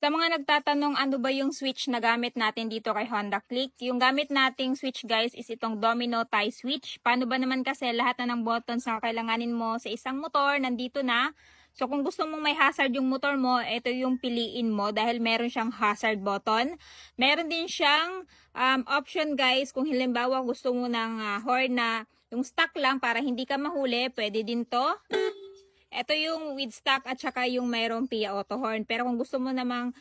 Sa mga nagtatanong ano ba yung switch na gamit natin dito kay Honda Click, yung gamit nating switch guys is itong domino tie switch. Paano ba naman kasi lahat na ng buttons na kailanganin mo sa isang motor nandito na. So kung gusto mong may hazard yung motor mo, ito yung piliin mo dahil meron siyang hazard button. Meron din siyang option guys kung halimbawa gusto mo ng horn na yung stock lang para hindi ka mahuli, pwede din to. Ito yung with stock at saka yung mayroong PIA auto horn. Pero kung gusto mo namang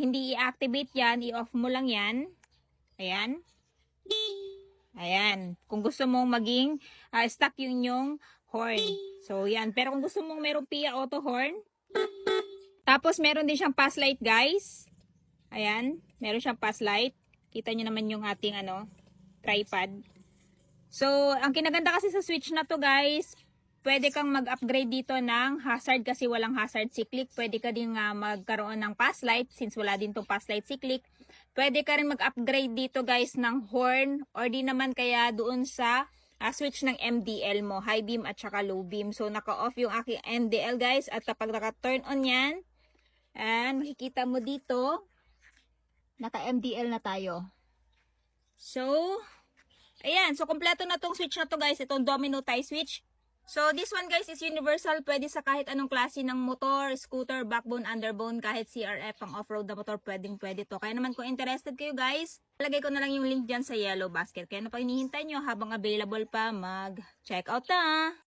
hindi i-activate yan, i-off mo lang yan. Ayan. Ayan. Kung gusto mong maging stock yung inyong horn. So yan. Pero kung gusto mong mayroong PIA auto horn. Tapos meron din siyang pass light guys. Ayan. Meron siyang pass light. Kita nyo naman yung ating tripod. So ang kinaganda kasi sa switch na to guys, pwede kang mag-upgrade dito ng hazard kasi walang hazard cyclic. Pwede ka din magkaroon ng pass light since wala din tong pass light cyclic. Pwede ka rin mag-upgrade dito guys ng horn or di naman kaya doon sa switch ng MDL mo, high beam at saka low beam. So naka-off yung aking MDL guys at kapag naka-turn on yan, and makikita mo dito, naka-MDL na tayo. So, ayan. So, kompleto na tong switch na to guys. Itong domino tie switch. So, this one guys is universal. Pwede sa kahit anong klase ng motor, scooter, backbone, underbone, kahit CRF, pang off-road na motor, pwede to. Kaya naman kung interested kayo guys, lagay ko na lang yung link dyan sa yellow basket. Kaya na pa hinihintay nyo habang available pa, mag-check out na.